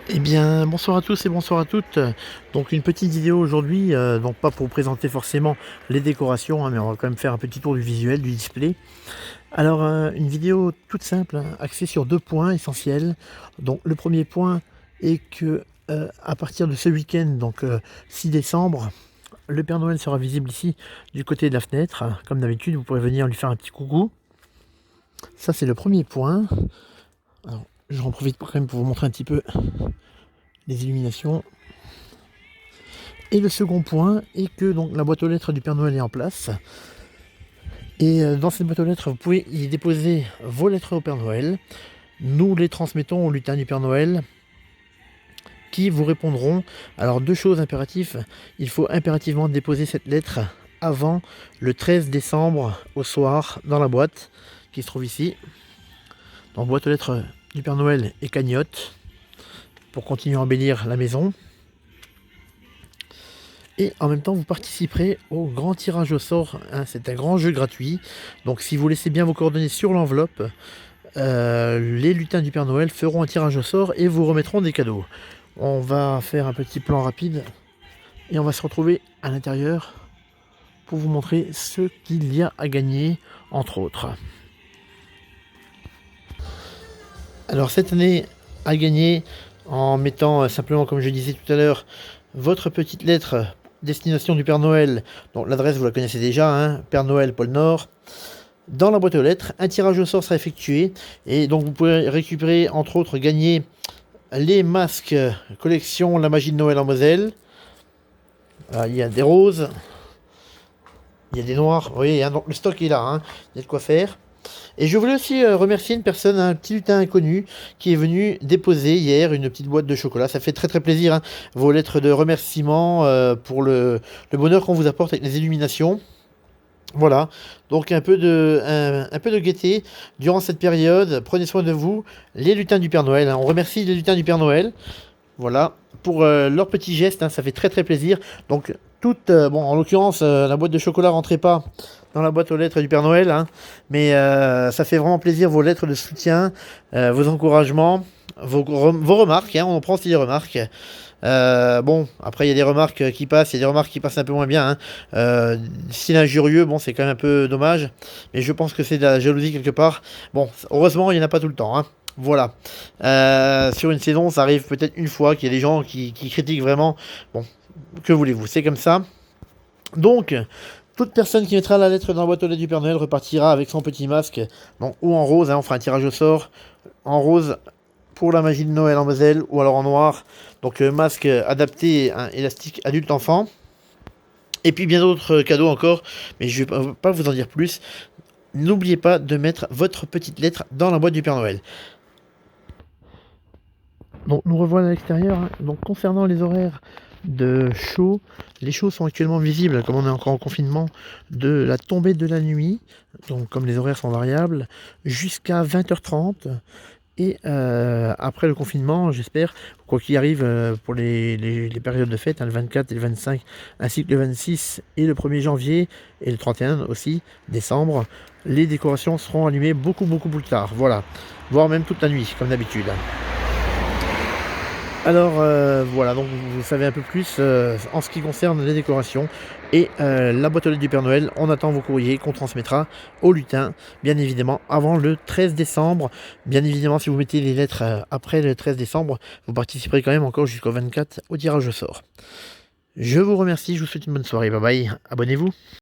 Eh bien, bonsoir à tous et bonsoir à toutes. Donc une petite vidéo aujourd'hui, donc pas pour vous présenter forcément les décorations, hein, mais on va quand même faire un petit tour du visuel, du display. Alors une vidéo toute simple, hein, axée sur deux points essentiels. Donc le premier point est que à partir de ce week-end, donc 6 décembre, le Père Noël sera visible ici du côté de la fenêtre. Comme d'habitude, vous pourrez venir lui faire un petit coucou. Ça c'est le premier point. Alors, j'en profite quand même pour vous montrer un petit peu les illuminations. Et le second point est que donc la boîte aux lettres du Père Noël est en place. Et dans cette boîte aux lettres, vous pouvez y déposer vos lettres au Père Noël. Nous les transmettons au lutin du Père Noël qui vous répondront. Alors deux choses impératives. Il faut impérativement déposer cette lettre avant le 13 décembre au soir dans la boîte qui se trouve ici. Donc boîte aux lettres du Père Noël et cagnotte pour continuer à embellir la maison. Et en même temps, vous participerez au grand tirage au sort, hein. C'est un grand jeu gratuit. Donc si vous laissez bien vos coordonnées sur l'enveloppe, les lutins du Père Noël feront un tirage au sort et vous remettront des cadeaux. On va faire un petit plan rapide et on va se retrouver à l'intérieur pour vous montrer ce qu'il y a à gagner, entre autres. Alors cette année, à gagner en mettant simplement, comme je disais tout à l'heure, votre petite lettre destination du Père Noël, donc l'adresse vous la connaissez déjà, hein, Père Noël Pôle Nord, dans la boîte aux lettres. Un tirage au sort sera effectué et donc vous pouvez récupérer, entre autres, gagner les masques collection La Magie de Noël en Moselle. Alors, il y a des roses, il y a des noirs, vous voyez, hein, donc le stock est là, hein, il y a de quoi faire. Et je voulais aussi remercier une personne, un petit lutin inconnu, qui est venu déposer hier une petite boîte de chocolat. Ça fait très très plaisir, hein, vos lettres de remerciement pour le bonheur qu'on vous apporte avec les illuminations. Voilà, donc un peu de gaieté durant cette période. Prenez soin de vous, les lutins du Père Noël, hein. On remercie les lutins du Père Noël. Voilà, pour leur petit geste, hein, ça fait très très plaisir. Donc, bon, en l'occurrence, la boîte de chocolat rentrait pas dans la boîte aux lettres du Père Noël, hein, mais ça fait vraiment plaisir, vos lettres de soutien, vos encouragements, vos remarques, hein, on prend aussi les remarques. Bon, après il y a des remarques qui passent, il y a des remarques qui passent un peu moins bien, hein. Style injurieux, bon, c'est quand même un peu dommage, mais je pense que c'est de la jalousie quelque part. Bon, heureusement, il n'y en a pas tout le temps, hein. Voilà. Sur une saison, ça arrive peut-être une fois qu'il y a des gens qui critiquent vraiment. Bon, que voulez-vous, c'est comme ça. Donc, toute personne qui mettra la lettre dans la boîte aux lettres du Père Noël repartira avec son petit masque, bon, ou en rose, hein, on fera un tirage au sort, en rose pour la magie de Noël en Moselle, ou alors en noir. Donc, masque adapté, hein, élastique adulte-enfant. Et puis bien d'autres cadeaux encore, mais je ne vais pas vous en dire plus. N'oubliez pas de mettre votre petite lettre dans la boîte du Père Noël. Donc nous revoilà à l'extérieur, hein. Donc concernant les horaires de show, les shows sont actuellement visibles, comme on est encore en confinement, de la tombée de la nuit, donc comme les horaires sont variables, jusqu'à 20h30. Et après le confinement, j'espère, quoi qu'il arrive, pour les périodes de fête, hein, le 24 et le 25, ainsi que le 26 et le 1er janvier, et le 31 aussi, décembre, les décorations seront allumées beaucoup plus tard, voilà, voire même toute la nuit, comme d'habitude. Alors voilà, donc vous savez un peu plus en ce qui concerne les décorations et la boîte aux lettres du Père Noël. On attend vos courriers qu'on transmettra au lutin, bien évidemment, avant le 13 décembre. Bien évidemment, si vous mettez les lettres après le 13 décembre, vous participerez quand même encore jusqu'au 24 au tirage au sort. Je vous remercie, je vous souhaite une bonne soirée, bye bye, abonnez-vous.